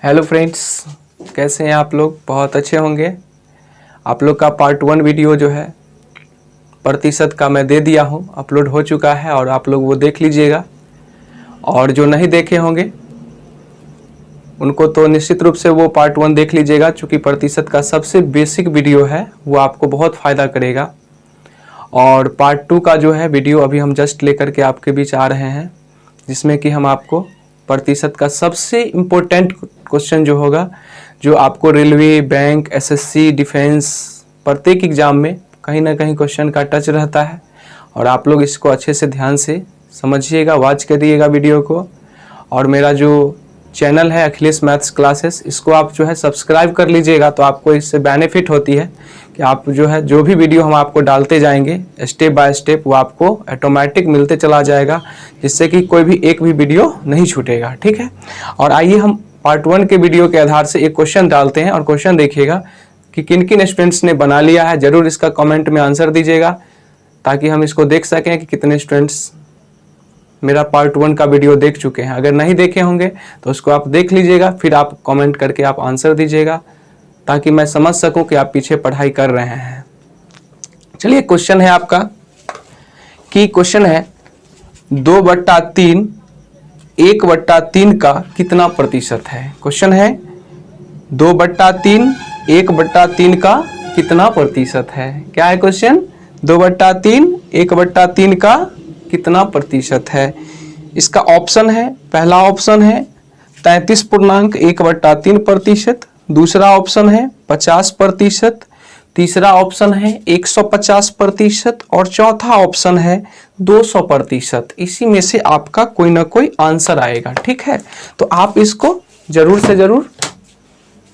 Hello friends, कैसे हैं आप लोग? बहुत अच्छे होंगे। आप लोग का पार्ट 1 वीडियो जो है प्रतिशत का मैं दे दिया हूं, अपलोड हो चुका है और आप लोग वो देख लीजिएगा। और जो नहीं देखे होंगे उनको तो निश्चित रूप से वो पार्ट 1 देख लीजिएगा, क्योंकि प्रतिशत का सबसे बेसिक वीडियो है, वो आपको बहुत फ़ायदा करेगा। और पार्ट 2 का जो है वीडियो अभी हम जस्ट लेकर के आपके बीच आ रहे हैं, जिसमें कि हम आपको प्रतिशत का सबसे इम्पोर्टेंट क्वेश्चन जो होगा, जो आपको रेलवे, बैंक, एसएससी, डिफेंस प्रत्येक एग्जाम में कहीं ना कहीं क्वेश्चन का टच रहता है। और आप लोग इसको अच्छे से ध्यान से समझिएगा, वॉच करिएगा वीडियो को। और मेरा जो चैनल है अखिलेश मैथ्स क्लासेस, इसको आप जो है सब्सक्राइब कर लीजिएगा, तो आपको इससे बेनिफिट होती है कि आप जो है जो भी वीडियो हम आपको डालते जाएंगे स्टेप बाय स्टेप, वो आपको ऑटोमेटिक मिलते चला जाएगा, जिससे कि कोई भी एक भी वीडियो नहीं छूटेगा। ठीक है, और आइए हम पार्ट 1 के वीडियो के आधार से एक क्वेश्चन डालते हैं। और क्वेश्चन देखिएगा कि किन किन स्टूडेंट्स ने बना लिया है, जरूर इसका कमेंट में आंसर दीजिएगा, ताकि हम इसको देख सकें कि कितने स्टूडेंट्स मेरा पार्ट 1 का वीडियो देख चुके हैं। अगर नहीं देखे होंगे तो उसको आप देख लीजिएगा, फिर आप कमेंट करके आप आंसर दीजिएगा, ताकि मैं समझ सकूं कि आप पीछे पढ़ाई कर रहे हैं। चलिए, क्वेश्चन है आपका कि क्वेश्चन है 2/3 1/3 का कितना प्रतिशत है। क्वेश्चन है 2/3 1/3 का कितना प्रतिशत है। क्या है क्वेश्चन? 2/3 1/3 का कितना प्रतिशत है। इसका ऑप्शन है, पहला ऑप्शन है 33.1/3%, दूसरा ऑप्शन है 50%, तीसरा ऑप्शन है 150% और चौथा ऑप्शन है 200%। इसी में से आपका कोई ना कोई आंसर आएगा। ठीक है, तो आप इसको जरूर से जरूर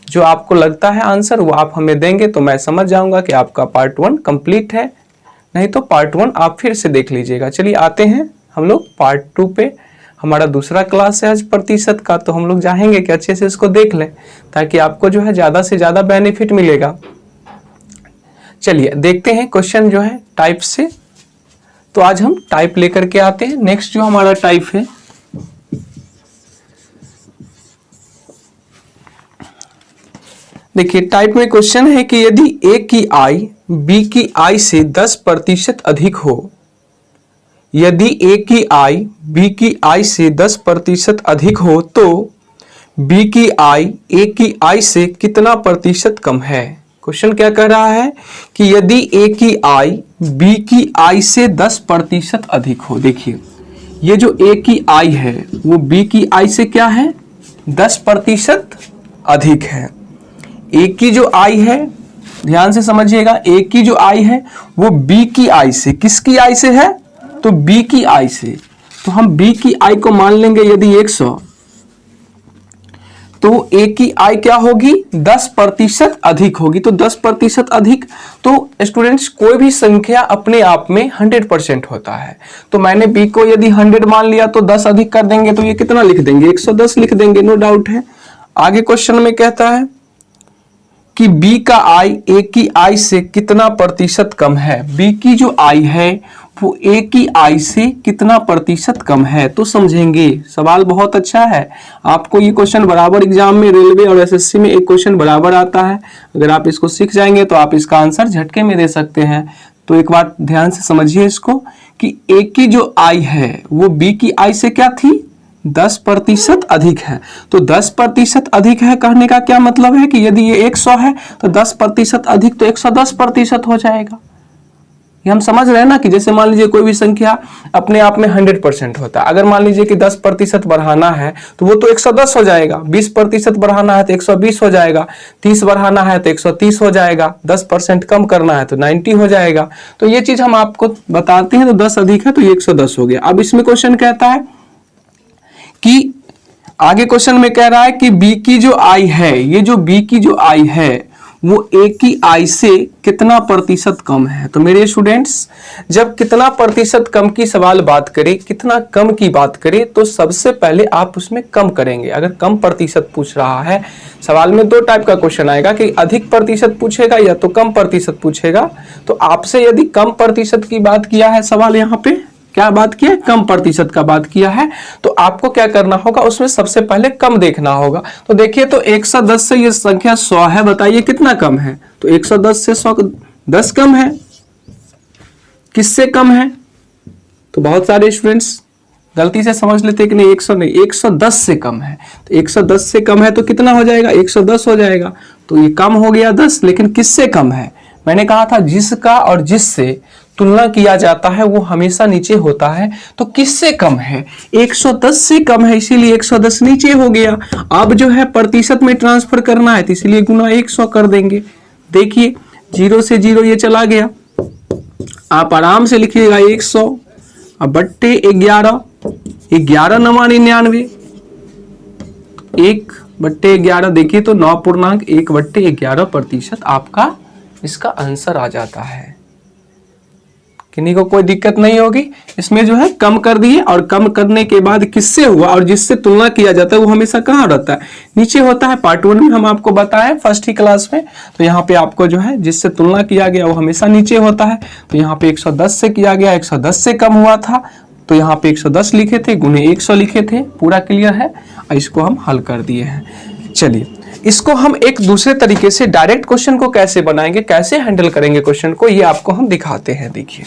जो आपको लगता है आंसर वो आप हमें देंगे, तो मैं समझ जाऊंगा कि आपका पार्ट 1 कंप्लीट है। नहीं तो पार्ट 1 आप फिर से देख लीजिएगा। चलिए आते हैं हम लोग पार्ट 2 पे। हमारा दूसरा क्लास है आज प्रतिशत का, तो हम लोग चाहेंगे कि अच्छे से इसको देख लें, ताकि आपको जो है ज़्यादा से ज़्यादा बेनिफिट मिलेगा। चलिए देखते हैं क्वेश्चन जो है टाइप से। तो आज हम टाइप लेकर के आते हैं। नेक्स्ट जो हमारा टाइप है, देखिए टाइप में क्वेश्चन है कि यदि ए की आई बी की आई से 10% अधिक हो, यदि ए की आई बी की आई से 10% अधिक हो, तो बी की आई ए की आई से कितना प्रतिशत कम है। क्वेश्चन क्या कह रहा है कि यदि ए की आई बी की आई से 10% अधिक हो। देखिए ये जो ए की आई है वो बी की आई से क्या है, 10% अधिक है। ए की जो आई है, ध्यान से समझिएगा, ए की जो आई है वो बी की आई से, किसकी आई से है, तो बी की आई से। तो हम बी की आई को मान लेंगे यदि 100, तो ए की आई क्या होगी, 10% अधिक होगी। तो 10% अधिक, तो स्टूडेंट्स कोई भी संख्या अपने आप में 100% होता है। तो मैंने बी को यदि 100 मान लिया, तो 10 अधिक कर देंगे तो ये कितना लिख देंगे, 110 लिख देंगे, नो डाउट है। आगे क्वेश्चन में कहता है कि बी का आई ए की आई से कितना प्रतिशत कम है। बी की जो आई है वो ए की आई से कितना प्रतिशत कम है। तो समझेंगे, सवाल बहुत अच्छा है। आपको ये क्वेश्चन बराबर एग्जाम में रेलवे और एसएससी में एक क्वेश्चन बराबर आता है। अगर आप इसको सीख जाएंगे तो आप इसका आंसर झटके में दे सकते हैं। तो एक बार ध्यान से समझिए इसको कि ए की जो आई है वो बी की आई से क्या थी, 10% अधिक है। तो 10% अधिक है कहने का क्या मतलब है कि यदि ये 100 है तो 10% अधिक तो 110% हो जाएगा। ये हम समझ रहे हैं ना, कि जैसे मान लीजिए कोई भी संख्या अपने आप में 100% होता है। अगर मान लीजिए कि 10% बढ़ाना है तो वो तो 110 हो जाएगा, 20% बढ़ाना है तो 120 हो जाएगा, 30 बढ़ाना है तो 130 हो जाएगा, 10% कम करना है तो 90 हो जाएगा। तो ये चीज हम आपको बताते हैं। तो 10 अधिक है तो ये 110 हो गया। अब इसमें क्वेश्चन कहता है कि आगे क्वेश्चन में कह रहा है कि बी की जो आई है, ये जो बी की जो आई है वो ए की आई से कितना प्रतिशत कम है। तो मेरे स्टूडेंट्स, जब कितना प्रतिशत कम की सवाल बात करें, कितना कम की बात करें, तो सबसे पहले आप उसमें कम करेंगे। अगर कम प्रतिशत पूछ रहा है सवाल में, दो टाइप का क्वेश्चन आएगा कि अधिक प्रतिशत पूछेगा या तो कम प्रतिशत पूछेगा। तो आपसे यदि कम प्रतिशत की बात किया है सवाल यहाँ पे, क्या बात किया है? कम प्रतिशत का बात किया है। तो आपको क्या करना होगा, उसमें सबसे पहले कम देखना होगा। तो देखिए, तो 110 से ये संख्या 100 है, बताइए कितना कम है? तो 110 से 100 10 कम है। किससे कम है? तो बहुत सारे स्टूडेंट्स गलती से समझ लेते हैं कि नहीं 100 नहीं, 110 से कम है। तो 110 से कम है तो कितना हो जाएगा? 110 हो जाएगा। तो ये कम हो गया 10, लेकिन किससे कम है? मैंने कहा था जिसका और जिससे तुलना किया जाता है वो हमेशा नीचे होता है। तो किससे कम है? 110 से कम है, इसीलिए 110 नीचे हो गया। अब जो है प्रतिशत में ट्रांसफर करना है, तो इसलिए गुना 100 कर देंगे। देखिए 0 से 0 ये चला गया, आप आराम से लिखिएगा 100 अब बट्टे 11, 11 नवा 99, 1/11 देखिए तो 9.1/11% आपका इसका आंसर आ जाता है। किन्हीं को कोई दिक्कत नहीं होगी इसमें, जो है कम कर दिए, और कम करने के बाद किससे हुआ और जिससे तुलना किया जाता है वो हमेशा कहाँ रहता है? नीचे होता है। पार्ट 1 में हम आपको बताएं फर्स्ट ही क्लास में। तो यहाँ पे आपको जो है जिससे तुलना किया गया वो हमेशा नीचे होता है। तो यहाँ पे 110 से किया गया, 110 से कम हुआ था, तो यहाँ पे 110 लिखे थे, गुने 100 लिखे थे। पूरा क्लियर है? इसको हम हल कर दिए हैं। चलिए, इसको हम एक दूसरे तरीके से डायरेक्ट क्वेश्चन को कैसे बनाएंगे, कैसे हैंडल करेंगे क्वेश्चन को, ये आपको हम दिखाते हैं। देखिए,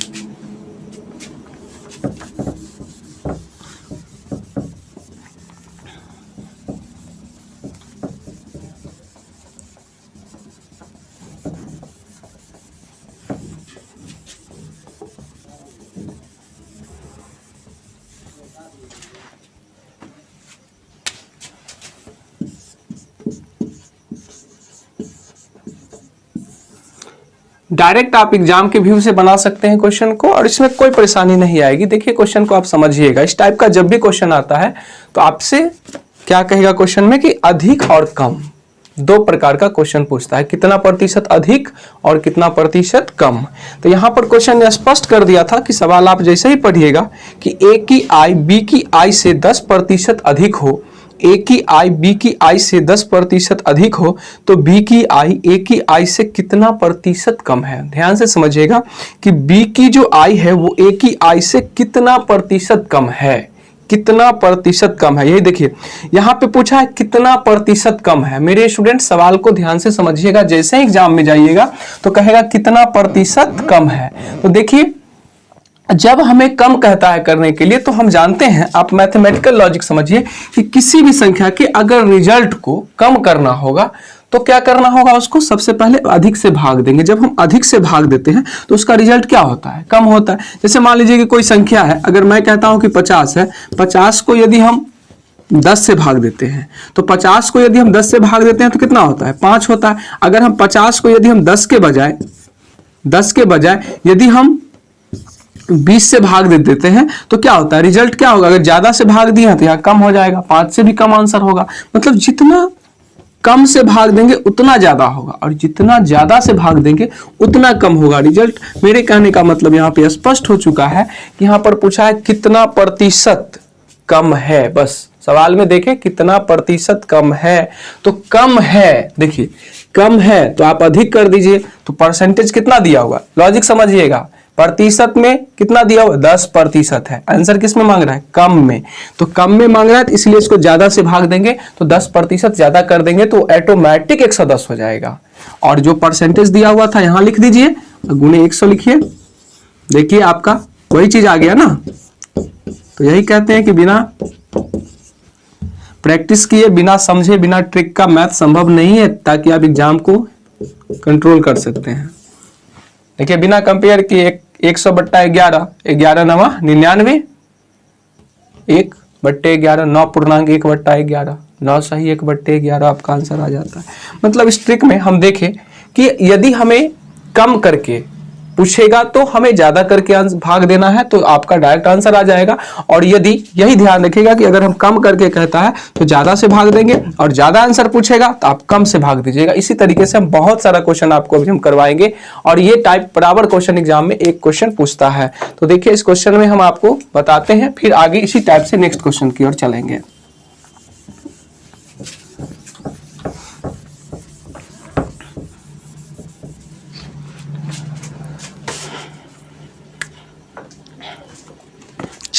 डायरेक्ट आप एग्जाम के व्यू से बना सकते हैं क्वेश्चन को, और इसमें कोई परेशानी नहीं आएगी। देखिए, क्वेश्चन को आप समझिएगा। इस टाइप का जब भी क्वेश्चन आता है तो आपसे क्या कहेगा क्वेश्चन में कि अधिक और कम, दो प्रकार का क्वेश्चन पूछता है, कितना प्रतिशत अधिक और कितना प्रतिशत कम। तो यहां पर क्वेश्चन ने स्पष्ट कर दिया था कि सवाल आप जैसे ही पढ़िएगा कि ए की आय बी की आय से 10% अधिक हो, ए की आय बी की आय से 10% अधिक हो, तो बी की आय ए की आय से कितना प्रतिशत कम है। ध्यान से समझिएगा कि बी की जो आय है वो ए की आय से कितना प्रतिशत कम है, कितना प्रतिशत कम है। यही देखिए यहां पे पूछा है कितना प्रतिशत कम है। मेरे स्टूडेंट सवाल को ध्यान से समझिएगा, जैसे ही एग्जाम में जाइएगा तो कहेगा कितना प्रतिशत कम है। तो देखिए, जब हमें कम कहता है करने के लिए तो हम जानते हैं, आप मैथमेटिकल लॉजिक समझिए कि किसी भी संख्या के अगर रिजल्ट को कम करना होगा तो क्या करना होगा, उसको सबसे पहले अधिक से भाग देंगे। जब हम अधिक से भाग देते हैं तो उसका रिजल्ट क्या होता है? कम होता है। जैसे मान लीजिए कि कोई संख्या है, अगर मैं कहता हूं कि 50 है, 50 को यदि हम 10 से भाग देते हैं तो 50 को यदि हम 10 से भाग देते हैं तो कितना होता है? 5 होता है। अगर हम 50 को यदि हम 10 के बजाय यदि हम 20 से भाग दे देते हैं तो क्या होता है? रिजल्ट क्या होगा? अगर ज्यादा से भाग दिया तो यहाँ कम हो जाएगा, 5 से भी कम आंसर होगा। मतलब जितना कम से भाग देंगे उतना ज्यादा होगा, और जितना ज्यादा से भाग देंगे उतना कम होगा रिजल्ट। मेरे कहने का मतलब यहाँ पे स्पष्ट हो चुका है कि यहाँ पर पूछा है कितना प्रतिशत कम है। बस सवाल में देखें कितना प्रतिशत कम है, तो कम है, देखिए कम है तो आप अधिक कर दीजिए, तो परसेंटेज कितना दिया हुआ, लॉजिक समझिएगा। प्रतिशत में कितना दिया हुआ? 10% है। आंसर किस में मांग रहा है? कम में। तो कम में मांग रहा है तो इसलिए इसको ज्यादा से भाग देंगे, तो 10% ज्यादा कर देंगे तो ऑटोमेटिक 110 हो जाएगा। और जो परसेंटेज दिया हुआ था यहां लिख दीजिए, गुणे 100 लिखिए। देखिए आपका वही चीज आ गया ना। तो यही कहते हैं कि बिना प्रैक्टिस किए, बिना समझे, बिना ट्रिक का मैथ संभव नहीं है, ताकि आप एग्जाम को कंट्रोल कर सकते हैं। देखिए बिना कंपेयर किए 100/11, 11 नवा 99, 1/11, 9.1/11, 9 सही 1/11 आपका आंसर आ जाता है। मतलब इस ट्रिक में हम देखें कि यदि हमें कम करके पूछेगा तो हमें ज्यादा करके भाग देना है, तो आपका डायरेक्ट आंसर आ जाएगा। और यदि यही ध्यान रखिएगा कि अगर हम कम करके कहता है तो ज्यादा से भाग देंगे, और ज्यादा आंसर पूछेगा तो आप कम से भाग दीजिएगा। इसी तरीके से हम बहुत सारा क्वेश्चन आपको अभी हम करवाएंगे, और ये टाइप बराबर क्वेश्चन एग्जाम में एक क्वेश्चन पूछता है। तो देखिए इस क्वेश्चन में हम आपको बताते हैं, फिर आगे इसी टाइप से नेक्स्ट क्वेश्चन की ओर चलेंगे।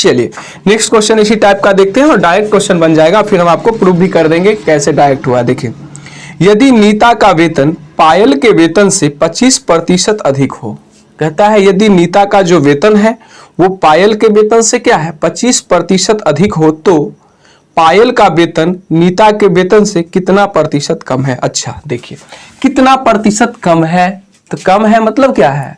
चलिए नेक्स्ट क्वेश्चन इसी टाइप का देखते हैं और डायरेक्ट क्वेश्चन बन जाएगा, फिर हम आपको प्रूव भी कर देंगे कैसे डायरेक्ट हुआ। देखिए, यदि नीता का वेतन पायल के वेतन से 25% अधिक हो, कहता है यदि नीता का जो वेतन है वो पायल के वेतन से क्या है 25% अधिक हो तो पायल का वेतन नीता के वेतन से कितना प्रतिशत कम है। अच्छा देखिए, कितना प्रतिशत कम है, तो कम है मतलब क्या है,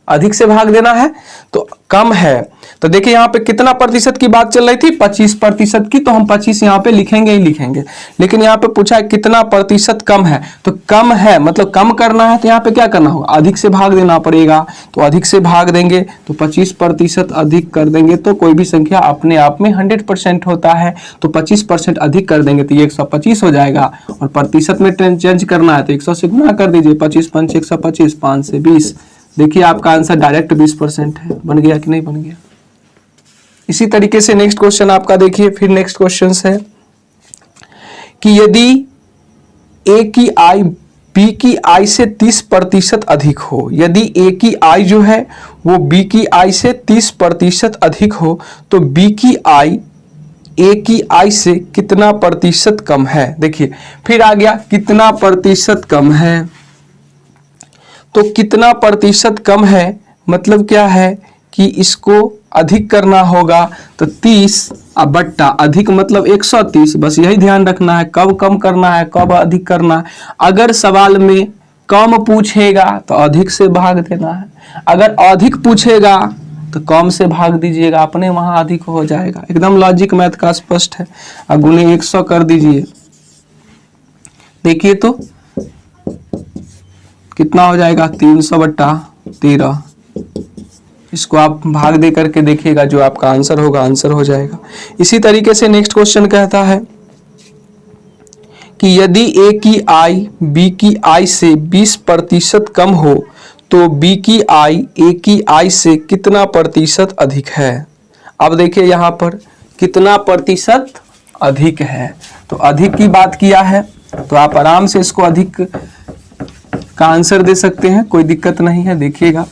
अधिक से भाग देना है, तो कम है। तो देखिए यहाँ पे कितना प्रतिशत की बात चल रही थी, 25% की, तो हम 25 यहाँ पे लिखेंगे ही लिखेंगे। लेकिन यहाँ पे पूछा है कितना प्रतिशत कम है, तो कम है मतलब कम करना है, तो यहाँ पे क्या करना होगा, अधिक से भाग देना पड़ेगा। तो अधिक से भाग देंगे तो 25% अधिक कर देंगे तो कोई भी संख्या अपने आप में 100% होता है, तो 25% अधिक कर देंगे तो ये 125 हो जाएगा। और प्रतिशत में चेंज करना है तो 100 से गुना कर दीजिए, 25 पंच 125, 5 से 20। देखिए आपका आंसर डायरेक्ट 20% है। बन गया कि नहीं बन गया। इसी तरीके से नेक्स्ट क्वेश्चन आपका देखिए, फिर नेक्स्ट क्वेश्चन है कि यदि ए की आय बी की आय से 30% अधिक हो, यदि ए की आय जो है वो बी की आय से 30% अधिक हो तो बी की आय ए की आय से कितना प्रतिशत कम है। देखिए फिर आ गया कितना प्रतिशत कम है, तो कितना प्रतिशत कम है मतलब क्या है कि इसको अधिक करना होगा, तो 30 बट्टा अधिक मतलब 130। बस यही ध्यान रखना है, कब कम करना है कब अधिक करना है। अगर सवाल में कम पूछेगा तो अधिक से भाग देना है, अगर अधिक पूछेगा तो कम से भाग दीजिएगा, अपने वहां अधिक हो जाएगा। एकदम लॉजिक मैथ का स्पष्ट है। अब गुने 100 कर दीजिए, देखिए तो कितना हो जाएगा 300 बट्टा 13। इसको आप भाग दे करके देखिएगा, जो आपका आंसर होगा आंसर हो जाएगा। इसी तरीके से नेक्स्ट क्वेश्चन कहता है कि यदि ए की आय बी की आय से 20% कम हो तो बी की आय ए की आय से कितना प्रतिशत अधिक है। अब देखिए यहाँ पर कितना प्रतिशत अधिक है, तो अधिक की बात किया है तो आप आराम से इसको अधिक का आंसर दे सकते हैं, कोई दिक्कत नहीं है। देखिएगा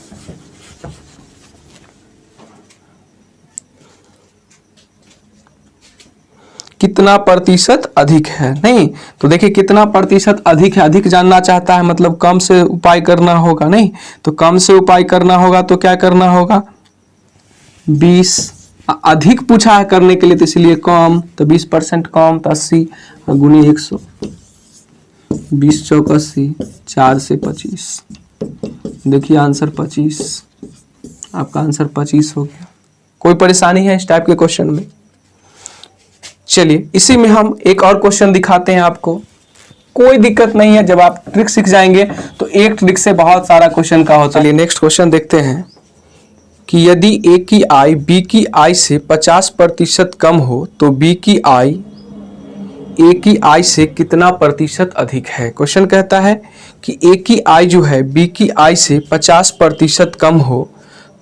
कितना प्रतिशत अधिक है, नहीं तो देखिए कितना प्रतिशत अधिक है, अधिक जानना चाहता है मतलब कम से उपाय करना होगा, नहीं तो कम से उपाय करना होगा तो क्या करना होगा 20। अधिक पूछा है करने के लिए तो इसलिए कम, तो 20% कम तो 80 गुने 100, 20 चौक 80, 4 से 25। देखिए आंसर 25, आपका आंसर 25 हो गया। कोई परेशानी है इस टाइप के क्वेश्चन में। चलिए इसी में हम एक और क्वेश्चन दिखाते हैं आपको, कोई दिक्कत नहीं है, जब आप ट्रिक सीख जाएंगे तो एक ट्रिक से बहुत सारा क्वेश्चन का होता है। चलिए नेक्स्ट क्वेश्चन देखते हैं कि यदि ए की आय बी की आय से 50% कम हो तो बी की आय ए की आय से कितना प्रतिशत अधिक है। क्वेश्चन कहता है कि ए की आय जो है बी की आय से 50% कम हो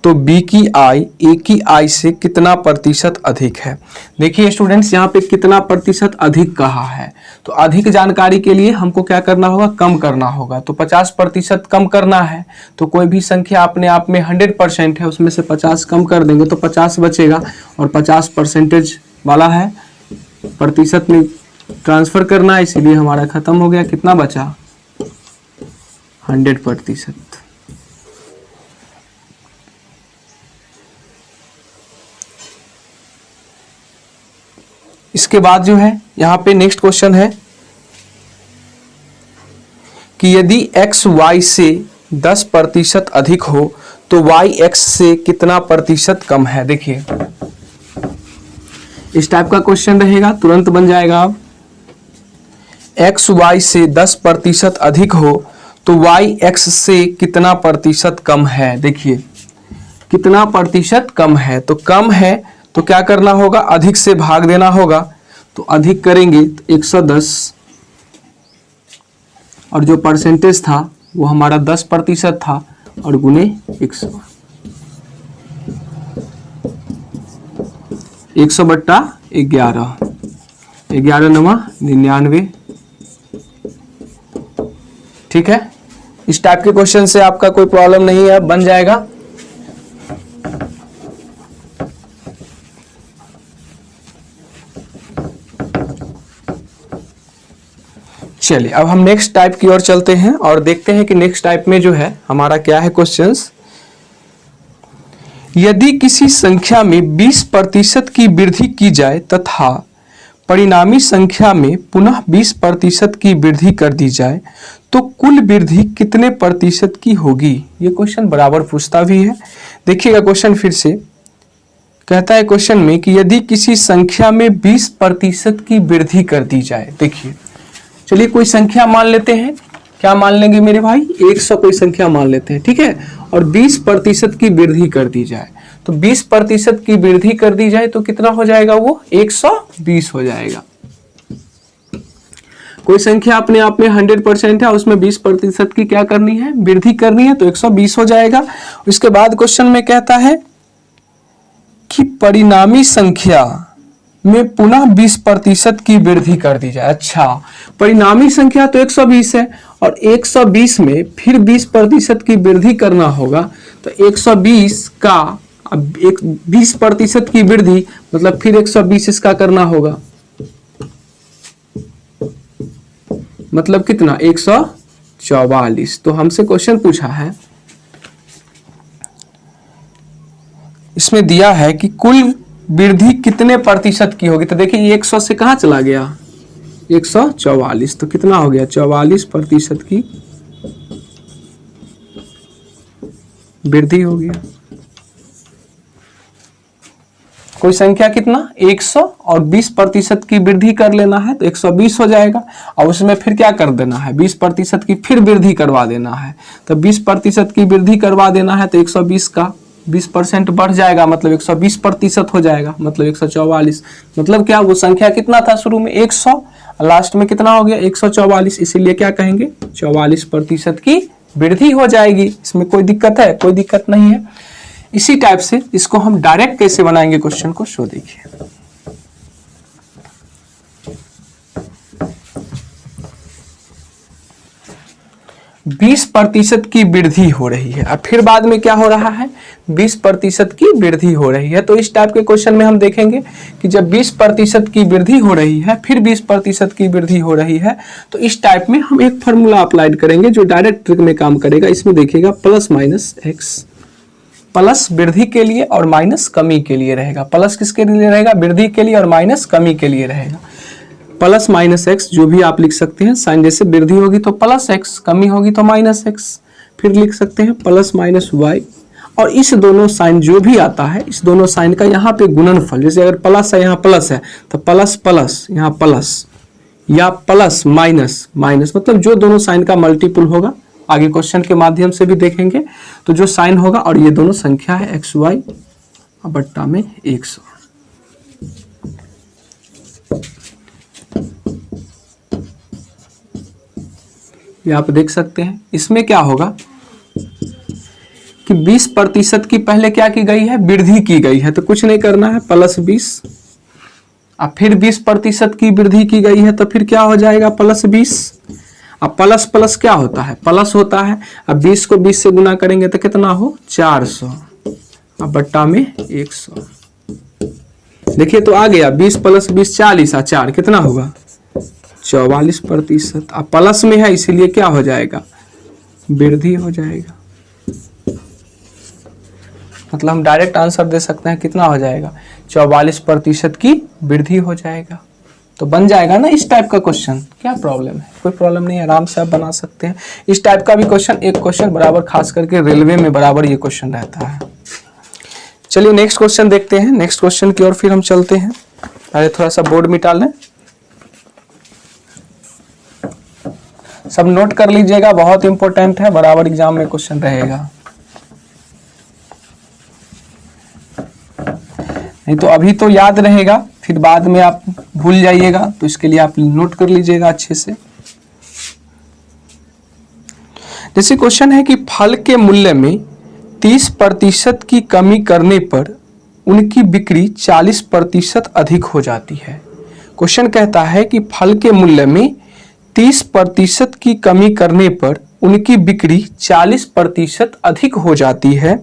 तो बी की आय ए की आय से कितना प्रतिशत अधिक है। देखिए स्टूडेंट्स यहाँ पे कितना प्रतिशत अधिक कहा है, तो अधिक जानकारी के लिए हमको क्या करना होगा, कम करना होगा। तो 50% कम करना है तो कोई भी संख्या अपने आप में 100% है, उसमें से 50 कम कर देंगे तो 50 बचेगा, और 50% वाला है प्रतिशत में ट्रांसफर करना है, इसीलिए हमारा खत्म हो गया। कितना बचा 100%। इसके बाद जो है यहाँ पे नेक्स्ट क्वेश्चन है कि यदि x y से 10% अधिक हो तो y x से कितना प्रतिशत कम है। देखिए इस टाइप का क्वेश्चन रहेगा, तुरंत बन जाएगा। अब x y से 10% अधिक हो तो y x से कितना प्रतिशत कम है। देखिए कितना प्रतिशत कम है, तो कम है तो क्या करना होगा, अधिक से भाग देना होगा। तो अधिक करेंगे तो 110, और जो परसेंटेज था वो हमारा 10% था, और गुने 100, 100 बट्टा 11, 11 नवा 99। ठीक है, इस टाइप के क्वेश्चन से आपका कोई प्रॉब्लम नहीं है, बन जाएगा। चलिए अब हम नेक्स्ट टाइप की ओर चलते हैं और देखते हैं कि नेक्स्ट टाइप में जो है हमारा क्या है क्वेश्चंस। यदि किसी संख्या में 20% की वृद्धि की जाए तथा परिणामी संख्या में पुनः 20% की वृद्धि कर दी जाए तो कुल वृद्धि कितने प्रतिशत की होगी। ये क्वेश्चन बराबर पूछता भी है। देखिएगा क्वेश्चन फिर से कहता है क्वेश्चन में कि यदि किसी संख्या में 20% की वृद्धि कर दी जाए। देखिए चलिए कोई संख्या मान लेते हैं, क्या मान लेंगे मेरे भाई, 100 कोई संख्या मान लेते हैं, ठीक है, और 20% की वृद्धि कर दी जाए तो 20% की वृद्धि कर दी जाए तो कितना हो जाएगा, वो 120 हो जाएगा। कोई संख्या अपने आप में 100% है, उसमें 20% की क्या करनी है, वृद्धि करनी है, तो 120 हो जाएगा। उसके बाद क्वेश्चन में कहता है कि परिणामी संख्या में पुनः 20% की वृद्धि कर दी जाए। अच्छा, परिणामी संख्या तो 120 है और 120 में फिर 20% की वृद्धि करना होगा, तो 120 का अब 20% की वृद्धि मतलब फिर 120 इसका करना होगा, मतलब कितना, 144। तो हमसे क्वेश्चन पूछा है, इसमें दिया है कि कुल वृद्धि कितने प्रतिशत की होगी। तो देखिए 100 से कहाँ चला गया, 144, तो कितना हो गया, 44% की वृद्धि हो गया। कोई संख्या कितना, 100 और 20% की वृद्धि कर लेना है तो 120 हो जाएगा, और उसमें फिर क्या कर देना है, 20% की फिर वृद्धि करवा देना है। तो 20% की वृद्धि करवा देना है तो 120 का 20% बढ़ जाएगा, मतलब 120% हो जाएगा, मतलब 144। मतलब क्या, वो संख्या कितना था शुरू में 100, लास्ट में कितना हो गया 144, इसीलिए क्या कहेंगे 44% की वृद्धि हो जाएगी। इसमें कोई दिक्कत है, कोई दिक्कत नहीं है। इसी टाइप से इसको हम डायरेक्ट कैसे बनाएंगे क्वेश्चन को, सो देखिए। 20% की वृद्धि हो रही है, अब फिर बाद में क्या हो रहा है, 20% की वृद्धि हो रही है। तो इस टाइप के क्वेश्चन में हम देखेंगे कि जब 20% की वृद्धि हो रही है फिर 20% की वृद्धि हो रही है, तो इस टाइप में हम एक फॉर्मूला अप्लाई करेंगे जो डायरेक्ट ट्रिक में काम करेगा। इसमें देखिएगा प्लस माइनस एक्स, प्लस वृद्धि के लिए और माइनस कमी के लिए रहेगा। प्लस किसके लिए रहेगा, वृद्धि के लिए, और माइनस कमी के लिए रहेगा। प्लस माइनस एक्स जो भी आप लिख सकते हैं, साइन जैसे वृद्धि होगी तो प्लस एक्स, कमी होगी तो माइनस एक्स, फिर लिख सकते हैं प्लस माइनस वाई। और इस दोनों साइन जो भी आता है, इस दोनों साइन का यहाँ पे गुणनफल, जैसे अगर प्लस है यहाँ प्लस है तो प्लस प्लस यहाँ प्लस, या प्लस माइनस माइनस, मतलब जो दोनों साइन का मल्टीपल होगा, आगे क्वेश्चन के माध्यम से भी देखेंगे, तो जो साइन होगा और ये दोनों संख्या है एक्स वाई बट्टा में 100। ये आप देख सकते हैं। इसमें क्या होगा कि 20% की पहले क्या की गई है, वृद्धि की गई है, तो कुछ नहीं करना है, प्लस 20, अब फिर 20% की वृद्धि की गई है तो फिर क्या हो जाएगा, प्लस 20। अब प्लस प्लस क्या होता है, प्लस होता है। अब 20 को 20 से गुना करेंगे तो कितना हो, 400, अब बट्टा में 100। देखिए तो आ गया 20 प्लस 20 40, 4 कितना होगा, 44%। अब प्लस में है इसीलिए क्या हो जाएगा, वृद्धि हो जाएगा। मतलब हम डायरेक्ट आंसर दे सकते हैं, कितना हो जाएगा, 44% की वृद्धि हो जाएगा। तो बन जाएगा ना इस टाइप का क्वेश्चन, क्या प्रॉब्लम है, कोई प्रॉब्लम नहीं है, आराम से आप बना सकते हैं। इस टाइप का भी क्वेश्चन, एक क्वेश्चन बराबर, खास करके रेलवे में बराबर ये क्वेश्चन रहता है। चलिए नेक्स्ट क्वेश्चन देखते हैं। नेक्स्ट क्वेश्चन की ओर फिर हम चलते हैं। अरे थोड़ा सा बोर्ड मिटा लें, सब नोट कर लीजिएगा, बहुत इंपॉर्टेंट है, बराबर एग्जाम में क्वेश्चन रहेगा। नहीं तो अभी तो याद रहेगा, फिर बाद में आप भूल जाइएगा, तो इसके लिए आप नोट कर लीजिएगा अच्छे से। जैसे क्वेश्चन है कि फल के मूल्य में 30% की कमी करने पर उनकी बिक्री 40% अधिक हो जाती है। क्वेश्चन कहता है कि फल के मूल्य में 30% की कमी करने पर उनकी बिक्री 40% अधिक हो जाती है,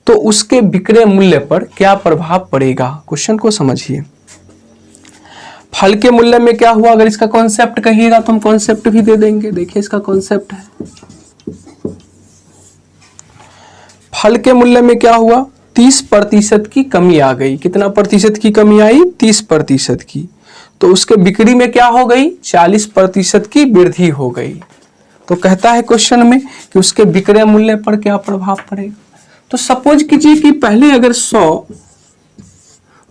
तो उसके विक्रय मूल्य पर क्या प्रभाव पड़ेगा। क्वेश्चन को समझिए। फल के मूल्य में क्या हुआ, अगर इसका कॉन्सेप्ट कहिएगा तो हम कॉन्सेप्ट भी दे देंगे। देखिए इसका कॉन्सेप्ट है, फल के मूल्य में क्या हुआ, 30% की कमी आ गई। कितना प्रतिशत की कमी आई, 30% की। तो उसके बिक्री में क्या हो गई, 40% की वृद्धि हो गई। तो कहता है क्वेश्चन में कि उसके विक्रय मूल्य पर क्या प्रभाव पड़ेगा। तो सपोज कीजिए कि पहले अगर 100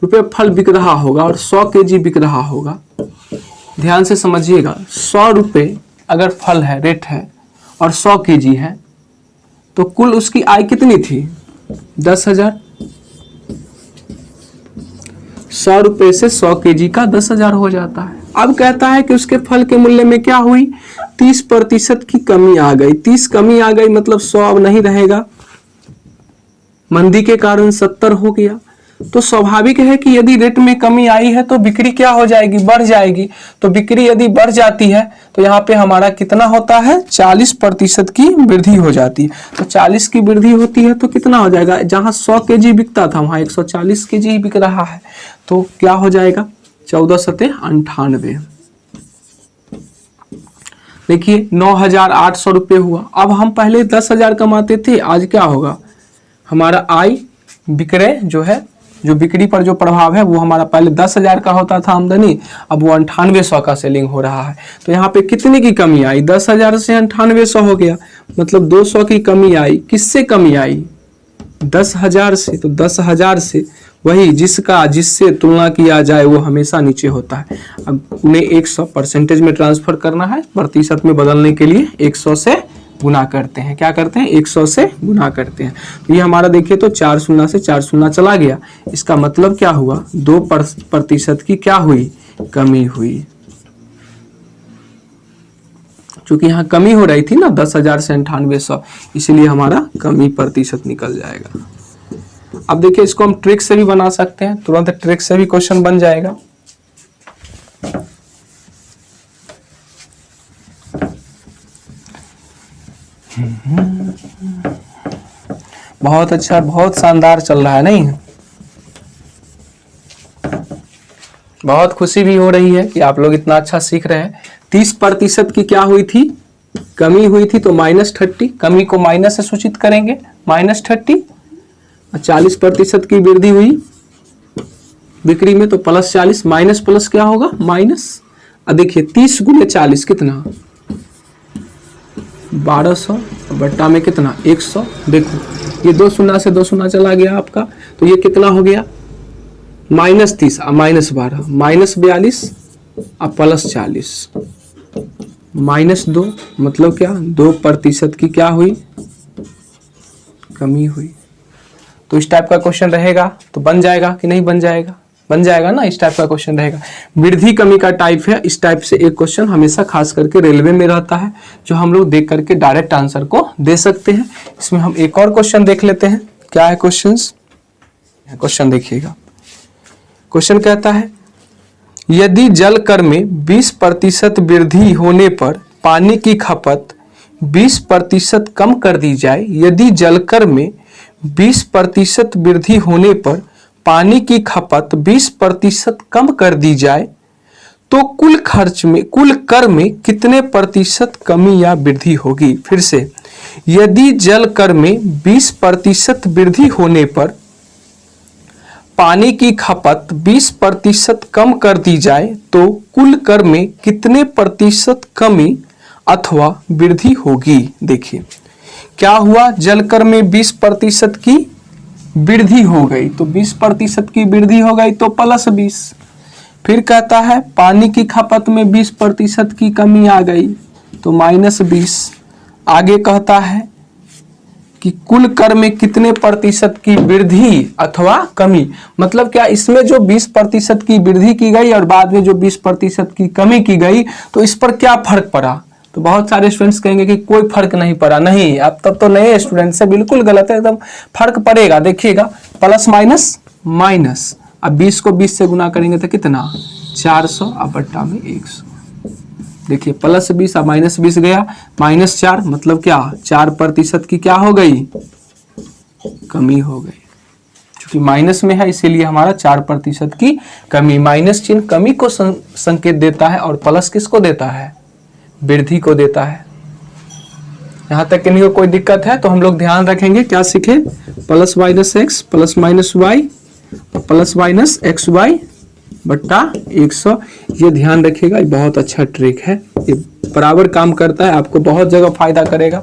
रुपये फल बिक रहा होगा और 100 केजी बिक रहा होगा, ध्यान से समझिएगा, 100 रुपये अगर फल है, रेट है, और 100 केजी है, तो कुल उसकी आय कितनी थी, 10,000। 100 रुपये से 100 केजी का 10,000 हो जाता है। अब कहता है कि उसके फल के मूल्य में क्या हुई, 30% की कमी आ गई। 30 कमी आ गई मतलब 100 अब नहीं रहेगा, मंदी के कारण 70 हो गया। तो स्वाभाविक है कि यदि रेट में कमी आई है तो बिक्री क्या हो जाएगी, बढ़ जाएगी। तो बिक्री यदि बढ़ जाती है तो यहाँ पे हमारा कितना होता है, 40% की वृद्धि हो जाती है। तो 40 की वृद्धि होती है तो कितना हो जाएगा, जहां 100 केजी बिकता था वहां 140 केजी ही बिक रहा है, तो क्या हो जाएगा, 1498। देखिए 9,800 रुपये हुआ। अब हम पहले 10,000 कमाते थे, आज क्या होगा, हमारा आय विक्रय जो है, जो बिक्री पर जो प्रभाव है वो हमारा पहले 10,000 का होता था आमदनी, अब वो 9800 का सेलिंग हो रहा है। तो यहाँ पे कितने की कमी आई, 10,000 से 9800 हो गया, मतलब 200 की कमी आई। किससे कमी आई, 10,000 से। तो 10,000 से वही जिससे तुलना किया जाए वो हमेशा नीचे होता है। अब उन्हें 100 परसेंटेज में ट्रांसफर करना है, प्रतिशत में बदलने के लिए 100 से गुना करते हैं। क्या करते हैं, 100 से गुना करते हैं। तो ये हमारा देखिए तो 4 शून्य से 4 शून्य चला गया। इसका मतलब क्या हुआ, 2% की क्या हुई, कमी हुई। क्योंकि यहाँ कमी हो रही थी ना 10,000 से 9800, इसलिए हमारा कमी प्रतिशत निकल जाएगा। अब देखिए इसको हम ट्रिक से भी बना सकते हैं, तुरंत ट्रिक से भी क्वेश्चन बन जाएगा। बहुत अच्छा, बहुत शानदार चल रहा है, नहीं, बहुत खुशी भी हो रही है कि आप लोग इतना अच्छा सीख रहे हैं। 30% की क्या हुई थी, कमी हुई थी, तो -30, कमी को माइनस से सूचित करेंगे, -30। 40% की वृद्धि हुई बिक्री में, तो +40, माइनस प्लस क्या होगा, माइनस। अब देखिए 30 गुने 40 कितना, 1200, बट्टा में कितना, 100। देखो ये 2 शून्य से 2 शून्य चला गया आपका, तो ये कितना हो गया, -30 और -12, -42 और +40, -2, मतलब क्या, 2% की क्या हुई, कमी हुई। तो इस टाइप का क्वेश्चन रहेगा तो बन जाएगा कि नहीं बन जाएगा, बन जाएगा ना, इस टाइप का क्वेश्चन रहेगा। वृद्धि कमी का टाइप है, इस टाइप से एक क्वेश्चन हमेशा खास करके रेलवे में रहता है, जो हम लोग देख करके डायरेक्ट आंसर को दे सकते हैं। इसमें हम एक और क्वेश्चन देख लेते हैं, क्या है क्वेश्चन देखिएगा। क्वेश्चन कहता है, यदि जल कर में 20% वृद्धि होने पर पानी की खपत 20% कम कर दी जाए, यदि जल कर में 20% वृद्धि होने पर पानी की खपत 20% कम कर दी जाए, तो कुल कर में कितने प्रतिशत कमी या वृद्धि होगी। फिर से, यदि जल कर में 20% वृद्धि होने पर पानी की खपत 20% कम कर दी जाए, तो कुल कर में कितने प्रतिशत कमी अथवा वृद्धि होगी। देखिए क्या हुआ, जल कर में 20% की वृद्धि हो गई, तो 20% की वृद्धि हो गई तो +20। फिर कहता है पानी की खपत में 20% की कमी आ गई तो -20। आगे कहता है कि कुल कर में कितने प्रतिशत की वृद्धि अथवा कमी, मतलब क्या इसमें जो 20% की वृद्धि की गई और बाद में जो 20% की कमी की गई, तो इस पर क्या फर्क पड़ा। तो बहुत सारे स्टूडेंट्स कहेंगे कि कोई फर्क नहीं पड़ा। नहीं, अब तब तो नए स्टूडेंट्स से बिल्कुल गलत है, एकदम फर्क पड़ेगा। देखिएगा प्लस माइनस माइनस, अब 20 को 20 से गुना करेंगे तो कितना, 400 और बट्टा में 100। देखिए +20 और -20 गया, -4 मतलब क्या, 4% की क्या हो गई, कमी हो गई। क्योंकि माइनस में है इसीलिए हमारा 4% की कमी। माइनस चिन्ह कमी को संकेत देता है और प्लस किसको देता है? वृद्धि को देता है। यहाँ तक किन्हीं को कोई दिक्कत है तो हम लोग ध्यान रखेंगे, क्या सीखे? Plus minus x plus minus y plus minus x y बट्टा 100। ये ध्यान रखिएगा, ये बहुत अच्छा ट्रिक है, ये बराबर काम करता है, आपको बहुत जगह फायदा करेगा।